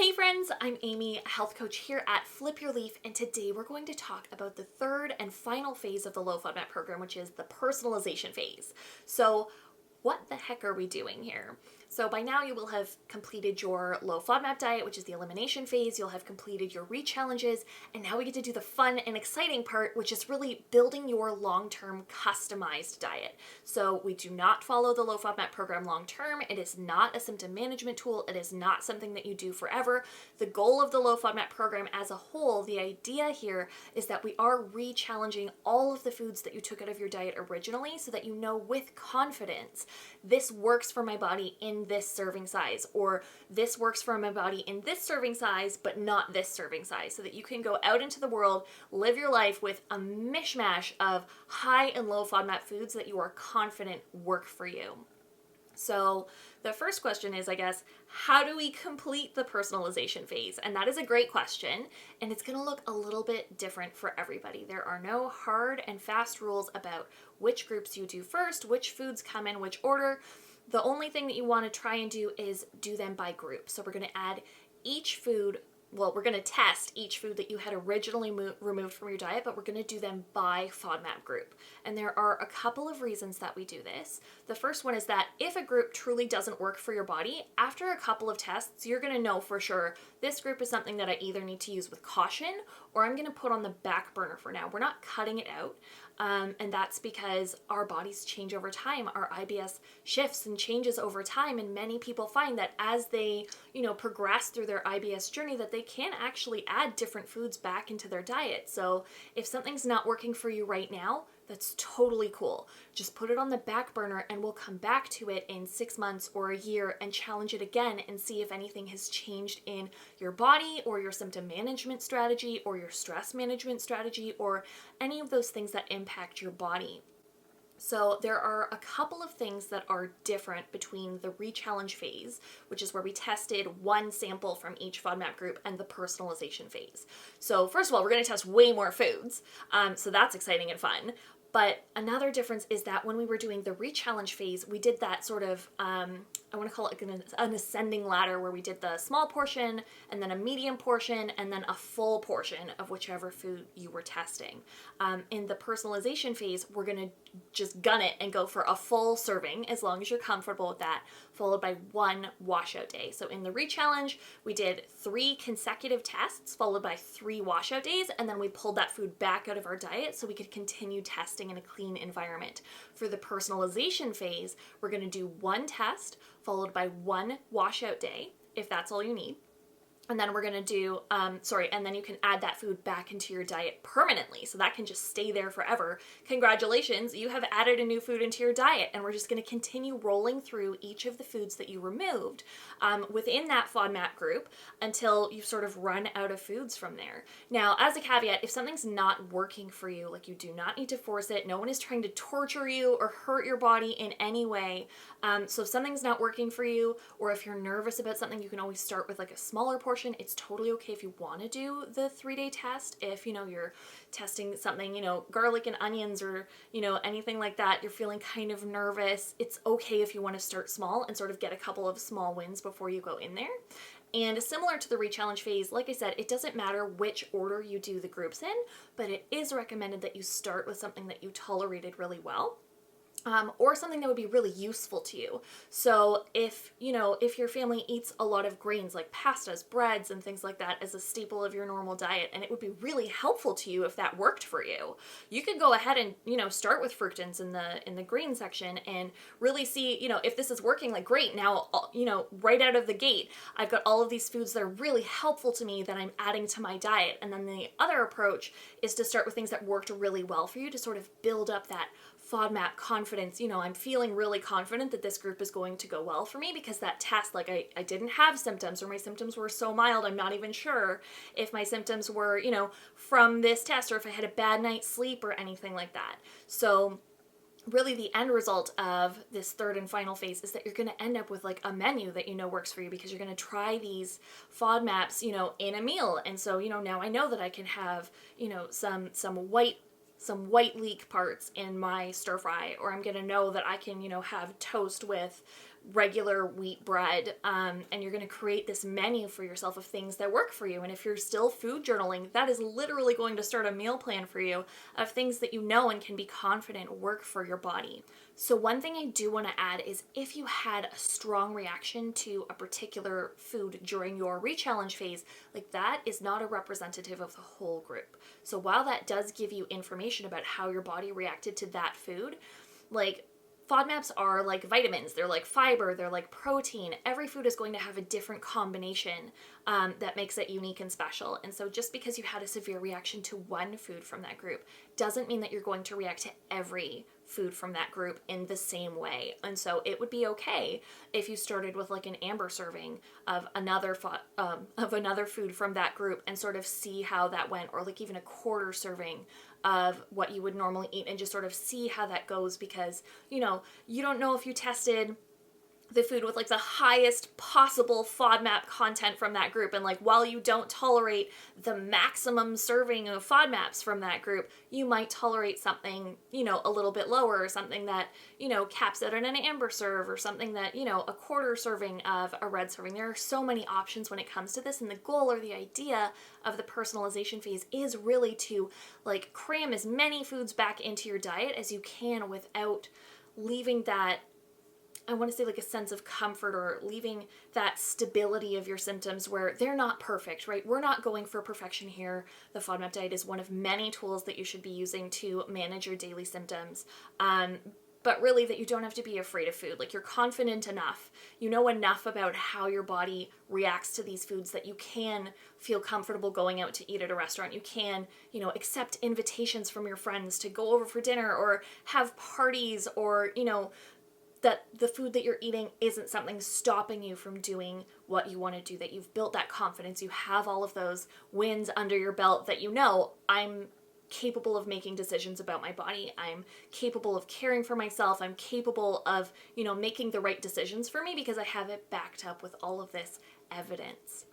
Hey friends, I'm Amy, a health coach here at Flip Your Leaf, and today we're going to talk about the third and final phase of the low FODMAP program, which is the personalization phase. So what the heck are we doing here? So by now you will have completed your low FODMAP diet, which is the elimination phase. You'll have completed your re-challenges, and now we get to do the fun and exciting part, which is really building your long-term customized diet. So we do not follow the low FODMAP program long-term. It is not a symptom management tool. It is not something that you do forever. The goal of the low FODMAP program as a whole, the idea here is that we are re-challenging all of the foods that you took out of your diet originally so that you know with confidence, this works for my body in this serving size, or this works for my body in this serving size, but not this serving size, so that you can go out into the world, live your life with a mishmash of high and low FODMAP foods that you are confident work for you. So the first question is, I guess, how do we complete the personalization phase? And that is a great question, and it's going to look a little bit different for everybody. There are no hard and fast rules about which groups you do first, which foods come in which order. The only thing that you want to try and do is do them by group. So we're going to add each food, well, we're going to test each food that you had originally removed from your diet, but we're going to do them by FODMAP group. And there are a couple of reasons that we do this. The first one is that if a group truly doesn't work for your body, after a couple of tests, you're going to know for sure this group is something that I either need to use with caution or I'm going to put on the back burner for now. We're not cutting it out. And that's because our bodies change over time. Our IBS shifts and changes over time. And many people find that as they, progress through their IBS journey, that they can actually add different foods back into their diet. So if something's not working for you right now, that's totally cool. Just put it on the back burner and we'll come back to it in 6 months or a year and challenge it again and see if anything has changed in your body or your symptom management strategy or your stress management strategy or any of those things that impact your body. So there are a couple of things that are different between the re-challenge phase, which is where we tested one sample from each FODMAP group, and the personalization phase. So first of all, we're going to test way more foods. So that's exciting and fun. But another difference is that when we were doing the re-challenge phase, we did that sort of, I want to call it an ascending ladder, where we did the small portion and then a medium portion and then a full portion of whichever food you were testing. In the personalization phase, we're going to just gun it and go for a full serving as long as you're comfortable with that, followed by one washout day. So in the re-challenge, we did 3 consecutive tests followed by 3 washout days, and then we pulled that food back out of our diet so we could continue testing in a clean environment. For the personalization phase, we're going to do 1 test followed by 1 washout day, if that's all you need. And then we're going to do, and then you can add that food back into your diet permanently. So that can just stay there forever. Congratulations, you have added a new food into your diet. And we're just going to continue rolling through each of the foods that you removed within that FODMAP group until you've sort of run out of foods from there. Now, as a caveat, if something's not working for you, like, you do not need to force it. No one is trying to torture you or hurt your body in any way. So if something's not working for you, or if you're nervous about something, you can always start with like a smaller portion. It's totally okay if you want to do the 3-day test. If, you're testing something, garlic and onions or, anything like that, you're feeling kind of nervous. It's okay if you want to start small and sort of get a couple of small wins before you go in there. And similar to the re-challenge phase, like I said, it doesn't matter which order you do the groups in, but it is recommended that you start with something that you tolerated really well. Or something that would be really useful to you. So if your family eats a lot of grains like pastas, breads, and things like that as a staple of your normal diet, and it would be really helpful to you if that worked for you, you could go ahead and, start with fructans in the grain section and really see, if this is working, like, great. Now, right out of the gate, I've got all of these foods that are really helpful to me that I'm adding to my diet. And then the other approach is to start with things that worked really well for you to sort of build up that FODMAP confidence. I'm feeling really confident that this group is going to go well for me because that test, like, I didn't have symptoms, or my symptoms were so mild, I'm not even sure if my symptoms were, from this test, or if I had a bad night's sleep or anything like that. So really the end result of this third and final phase is that you're going to end up with like a menu that works for you, because you're going to try these FODMAPs, in a meal. And so, now I know that I can have, some white leek parts in my stir fry, or I'm going to know that I can, have toast with regular wheat bread, and you're going to create this menu for yourself of things that work for you. And if you're still food journaling, that is literally going to start a meal plan for you of things that you know and can be confident work for your body. So one thing I do want to add is if you had a strong reaction to a particular food during your rechallenge phase, like that is not a representative of the whole group. So while that does give you information about how your body reacted to that food, like FODMAPs are like vitamins, they're like fiber, they're like protein. Every food is going to have a different combination that makes it unique and special. And so just because you had a severe reaction to one food from that group doesn't mean that you're going to react to every food from that group in the same way. And so it would be okay if you started with like an amber serving of another food from that group and sort of see how that went, or like even a quarter serving of what you would normally eat and just sort of see how that goes, because you don't know if you tested the food with like the highest possible FODMAP content from that group, and like while you don't tolerate the maximum serving of FODMAPs from that group, you might tolerate something a little bit lower, or something that caps out at an amber serve, or something that a quarter serving of a red serving. There are so many options when it comes to this, and the goal or the idea of the personalization phase is really to like cram as many foods back into your diet as you can without leaving that, I want to say, like a sense of comfort, or leaving that stability of your symptoms where they're not perfect, right? We're not going for perfection here. The FODMAP diet is one of many tools that you should be using to manage your daily symptoms. But really that you don't have to be afraid of food. Like you're confident enough, you know enough about how your body reacts to these foods that you can feel comfortable going out to eat at a restaurant. You can, accept invitations from your friends to go over for dinner or have parties, or, that the food that you're eating isn't something stopping you from doing what you want to do, that you've built that confidence, you have all of those wins under your belt, that I'm capable of making decisions about my body, I'm capable of caring for myself, I'm capable of, making the right decisions for me because I have it backed up with all of this evidence.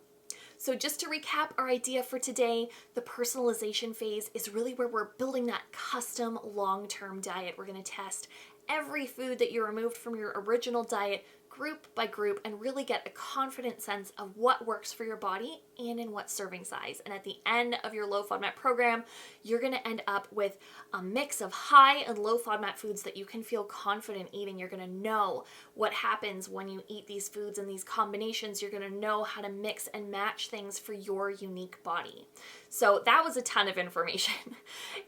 So just to recap our idea for today, the personalization phase is really where we're building that custom long-term diet. We're going to test every food that you removed from your original diet group by group and really get a confident sense of what works for your body and in what serving size. And at the end of your low FODMAP program, you're going to end up with a mix of high and low FODMAP foods that you can feel confident eating. You're going to know what happens when you eat these foods and these combinations. You're going to know how to mix and match things for your unique body. So that was a ton of information.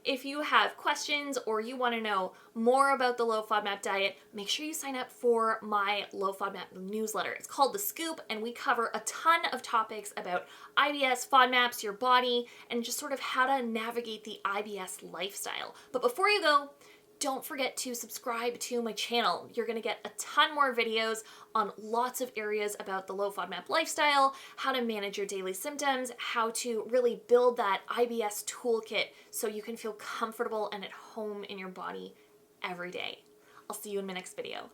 If you have questions or you want to know more about the low FODMAP diet, make sure you sign up for my low FODMAP newsletter. It's called The Scoop, and we cover a ton of topics about IBS, FODMAPs, your body, and just sort of how to navigate the IBS lifestyle. But before you go, don't forget to subscribe to my channel. You're going to get a ton more videos on lots of areas about the low FODMAP lifestyle, how to manage your daily symptoms, how to really build that IBS toolkit so you can feel comfortable and at home in your body every day. I'll see you in my next video.